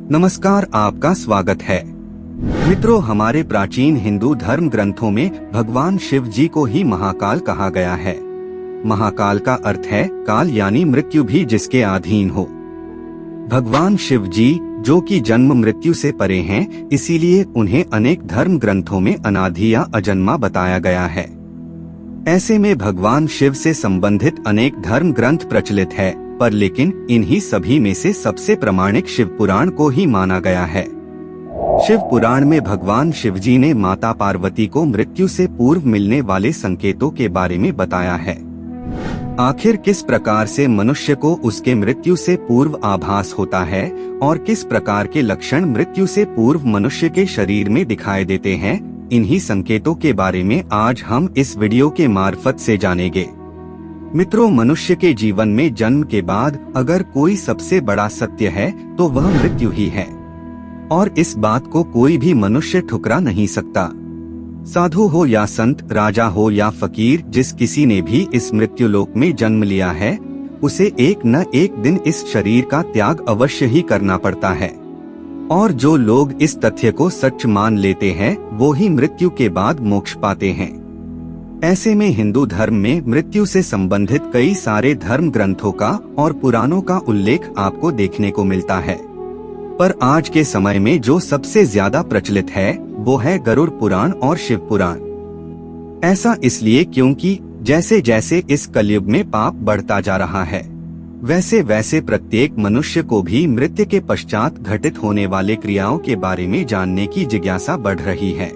नमस्कार, आपका स्वागत है। मित्रों, हमारे प्राचीन हिंदू धर्म ग्रंथों में भगवान शिव जी को ही महाकाल कहा गया है। महाकाल का अर्थ है काल यानी मृत्यु भी जिसके अधीन हो। भगवान शिव जी जो कि जन्म मृत्यु से परे हैं, इसीलिए उन्हें अनेक धर्म ग्रंथों में अनादि या अजन्मा बताया गया है। ऐसे में भगवान शिव से संबंधित अनेक धर्म ग्रंथ प्रचलित है, पर लेकिन इन्हीं सभी में से सबसे प्रामाणिक शिव पुराण को ही माना गया है। शिव पुराण में भगवान शिव जी ने माता पार्वती को मृत्यु से पूर्व मिलने वाले संकेतों के बारे में बताया है। आखिर किस प्रकार से मनुष्य को उसके मृत्यु से पूर्व आभास होता है और किस प्रकार के लक्षण मृत्यु से पूर्व मनुष्य के शरीर में दिखाई देते हैं, इन्हीं संकेतों के बारे में आज हम इस वीडियो के मार्फत से जानेंगे। मित्रों, मनुष्य के जीवन में जन्म के बाद अगर कोई सबसे बड़ा सत्य है तो वह मृत्यु ही है, और इस बात को कोई भी मनुष्य ठुकरा नहीं सकता। साधु हो या संत, राजा हो या फकीर, जिस किसी ने भी इस मृत्यु लोक में जन्म लिया है, उसे एक न एक दिन इस शरीर का त्याग अवश्य ही करना पड़ता है। और जो लोग इस तथ्य को सच मान लेते हैं, वो ही मृत्यु के बाद मोक्ष पाते हैं। ऐसे में हिंदू धर्म में मृत्यु से संबंधित कई सारे धर्म ग्रंथों का और पुराणों का उल्लेख आपको देखने को मिलता है। पर आज के समय में जो सबसे ज्यादा प्रचलित है वो है गरुड़ पुराण और शिव पुराण। ऐसा इसलिए क्योंकि जैसे जैसे इस कलयुग में पाप बढ़ता जा रहा है, वैसे वैसे प्रत्येक मनुष्य को भी मृत्यु के पश्चात घटित होने वाले क्रियाओं के बारे में जानने की जिज्ञासा बढ़ रही है।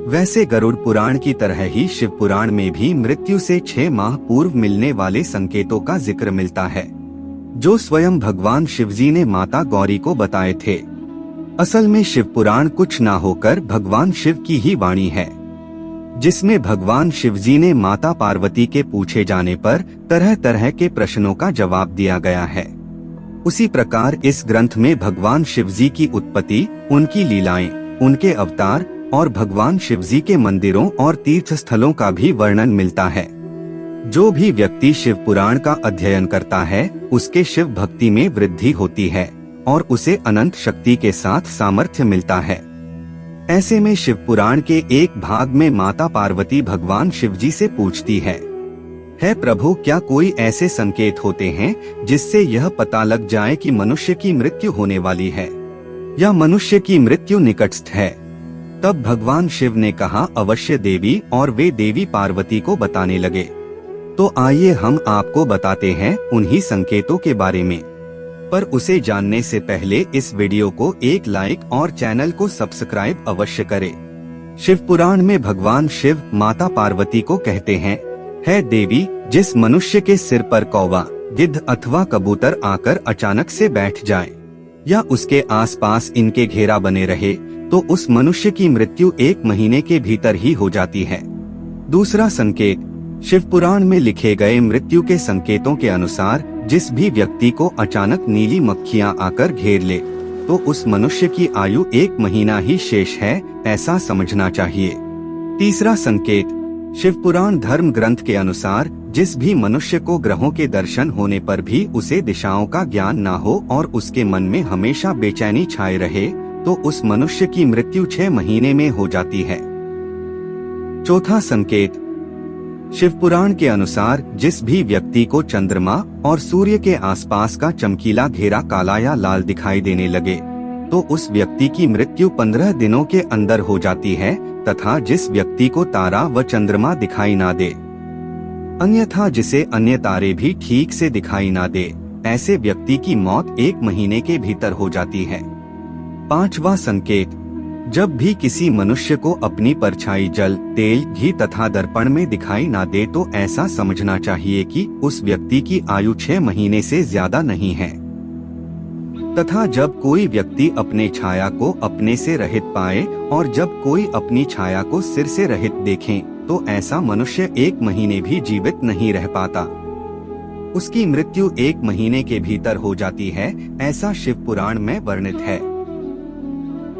वैसे गरुड़ पुराण की तरह ही शिव पुराण में भी मृत्यु से 6 माह पूर्व मिलने वाले संकेतों का जिक्र मिलता है, जो स्वयं भगवान शिव जी ने माता गौरी को बताए थे। असल में शिव पुराण कुछ ना होकर भगवान शिव की ही वाणी है, जिसमें भगवान शिव जी ने माता पार्वती के पूछे जाने पर तरह तरह के प्रश्नों का जवाब दिया गया है। उसी प्रकार इस ग्रंथ में भगवान शिव जी की उत्पत्ति, उनकी लीलाएं, उनके अवतार और भगवान शिव जी के मंदिरों और तीर्थ स्थलों का भी वर्णन मिलता है। जो भी व्यक्ति शिव पुराण का अध्ययन करता है, उसके शिव भक्ति में वृद्धि होती है और उसे अनंत शक्ति के साथ सामर्थ्य मिलता है। ऐसे में शिव पुराण के एक भाग में माता पार्वती भगवान शिव जी से पूछती है प्रभु, क्या कोई ऐसे संकेत होते हैं जिससे यह पता लग जाए कि मनुष्य की मृत्यु होने वाली है या मनुष्य की मृत्यु निकटस्थ है? तब भगवान शिव ने कहा, अवश्य देवी, और वे देवी पार्वती को बताने लगे। तो आइए हम आपको बताते हैं उन्हीं संकेतों के बारे में। पर उसे जानने से पहले इस वीडियो को एक लाइक और चैनल को सब्सक्राइब अवश्य करें। शिव पुराण में भगवान शिव माता पार्वती को कहते हैं, है देवी, जिस मनुष्य के सिर पर कौवा, गिद्ध अथवा कबूतर आकर अचानक से बैठ जाए या उसके आसपास इनके घेरा बने रहे, तो उस मनुष्य की मृत्यु 1 महीने के भीतर ही हो जाती है। दूसरा संकेत, शिव पुराण में लिखे गए मृत्यु के संकेतों के अनुसार जिस भी व्यक्ति को अचानक नीली मक्खियां आकर घेर ले, तो उस मनुष्य की आयु 1 महीना ही शेष है, ऐसा समझना चाहिए। तीसरा संकेत, शिव पुराण धर्म ग्रंथ के अनुसार जिस भी मनुष्य को ग्रहों के दर्शन होने पर भी उसे दिशाओं का ज्ञान ना हो और उसके मन में हमेशा बेचैनी छाए रहे, तो उस मनुष्य की मृत्यु 6 महीने में हो जाती है। चौथा संकेत, शिव पुराण के अनुसार जिस भी व्यक्ति को चंद्रमा और सूर्य के आसपास का चमकीला घेरा काला या लाल दिखाई देने लगे, तो उस व्यक्ति की मृत्यु 15 दिनों के अंदर हो जाती है, तथा जिस व्यक्ति को तारा व चंद्रमा दिखाई ना दे, अन्यथा जिसे अन्य तारे भी ठीक से दिखाई ना दे, ऐसे व्यक्ति की मौत 1 महीने के भीतर हो जाती है। पांचवा संकेत, जब भी किसी मनुष्य को अपनी परछाई जल, तेल, घी तथा दर्पण में दिखाई ना दे, तो ऐसा समझना चाहिए कि उस व्यक्ति की आयु 6 महीने से ज्यादा नहीं है। तथा जब कोई व्यक्ति अपने छाया को अपने से रहित पाए और जब कोई अपनी छाया को सिर से रहित देखे, तो ऐसा मनुष्य 1 महीने भी जीवित नहीं रह पाता। उसकी मृत्यु 1 महीने के भीतर हो जाती है, ऐसा शिव पुराण में वर्णित है।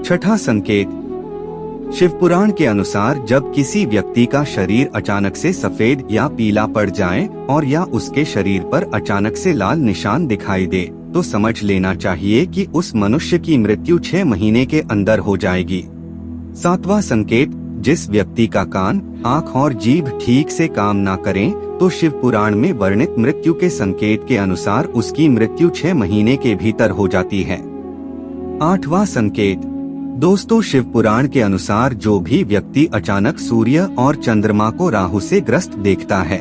छठा संकेत, शिव पुराण के अनुसार जब किसी व्यक्ति का शरीर अचानक से सफेद या पीला पड़ जाए और या उसके शरीर पर अचानक से लाल निशान दिखाई दे, तो समझ लेना चाहिए कि उस मनुष्य की मृत्यु 6 महीने के अंदर हो जाएगी। 7वां संकेत, जिस व्यक्ति का कान, आँख और जीभ ठीक से काम ना करें तो शिव पुराण में वर्णित मृत्यु के संकेत के अनुसार उसकी मृत्यु 6 महीने के भीतर हो जाती है। 8वां संकेत, दोस्तों शिव पुराण के अनुसार जो भी व्यक्ति अचानक सूर्य और चंद्रमा को राहु से ग्रस्त देखता है,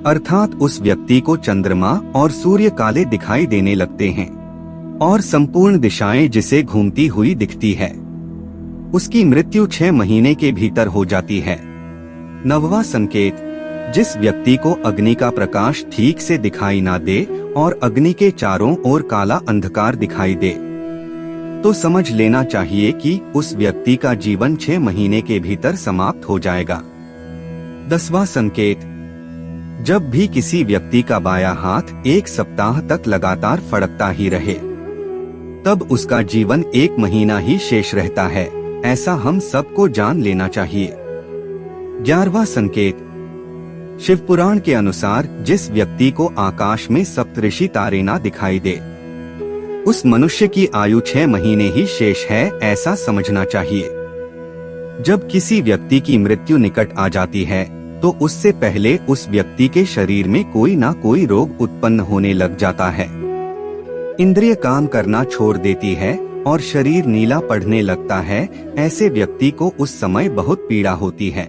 अर्थात उस व्यक्ति को चंद्रमा और सूर्य काले दिखाई देने लगते हैं और संपूर्ण दिशाएं जिसे घूमती हुई दिखती है, उसकी मृत्यु 6 महीने के भीतर हो जाती है। 9वां संकेत, जिस व्यक्ति को अग्नि का प्रकाश ठीक से दिखाई ना दे और अग्नि के चारों ओर काला अंधकार दिखाई दे, तो समझ लेना चाहिए कि उस व्यक्ति का जीवन 6 महीने के भीतर समाप्त हो जाएगा। 10वां संकेत, जब भी किसी व्यक्ति का बायां हाथ 1 सप्ताह तक लगातार फड़कता ही रहे, तब उसका जीवन 1 महीना ही शेष रहता है, ऐसा हम सबको जान लेना चाहिए। 11वां संकेत, शिव पुराण के अनुसार जिस व्यक्ति को आकाश में सप्तऋषि तारे ना दिखाई दे, उस मनुष्य की आयु 6 महीने ही शेष है, ऐसा समझना चाहिए। जब किसी व्यक्ति की मृत्यु निकट आ जाती है तो उससे पहले उस व्यक्ति के शरीर में कोई ना कोई रोग उत्पन्न होने लग जाता है। इंद्रिय काम करना छोड़ देती है और शरीर नीला पड़ने लगता है। ऐसे व्यक्ति को उस समय बहुत पीड़ा होती है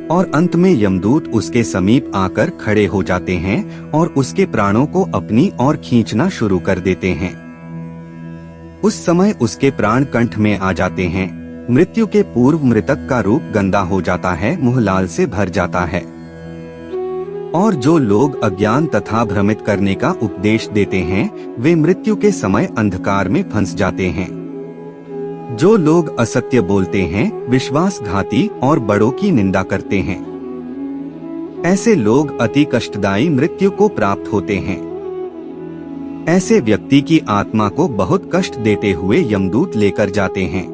और अंत में यमदूत उसके समीप आकर खड़े हो जाते हैं और उसके प्राणों को अपनी ओर खींचना शुरू कर देते हैं। उस समय उसके प्राण कंठ में आ जाते हैं। मृत्यु के पूर्व मृतक का रूप गंदा हो जाता है, मुंह लाल से भर जाता है और जो लोग अज्ञान तथा भ्रमित करने का उपदेश देते हैं वे मृत्यु के समय अंधकार में फंस जाते हैं। जो लोग असत्य बोलते हैं, विश्वासघाती और बड़ों की निंदा करते हैं, ऐसे लोग अति कष्टदायी मृत्यु को प्राप्त होते हैं। ऐसे व्यक्ति की आत्मा को बहुत कष्ट देते हुए यमदूत लेकर जाते हैं।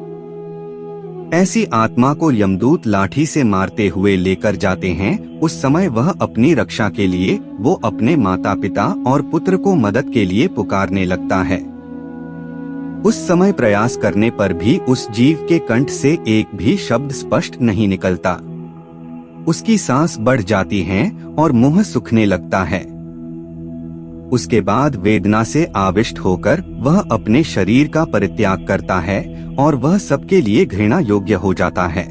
ऐसी आत्मा को यमदूत लाठी से मारते हुए लेकर जाते हैं। उस समय वह अपनी रक्षा के लिए वो अपने माता पिता और पुत्र को मदद के लिए पुकारने लगता है। उस समय प्रयास करने पर भी उस जीव के कंठ से एक भी शब्द स्पष्ट नहीं निकलता। उसकी सांस बढ़ जाती है और मुंह सूखने लगता है। उसके बाद वेदना से आविष्ट होकर वह अपने शरीर का परित्याग करता है और वह सबके लिए घृणा योग्य हो जाता है।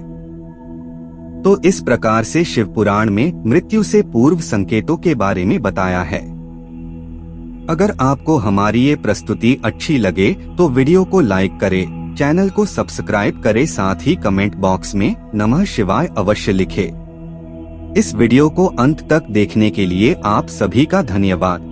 तो इस प्रकार से शिव पुराण में मृत्यु से पूर्व संकेतों के बारे में बताया है। अगर आपको हमारी ये प्रस्तुति अच्छी लगे तो वीडियो को लाइक करें, चैनल को सब्सक्राइब करें, साथ ही कमेंट बॉक्स में नमः शिवाय अवश्य लिखें। इस वीडियो को अंत तक देखने के लिए आप सभी का धन्यवाद।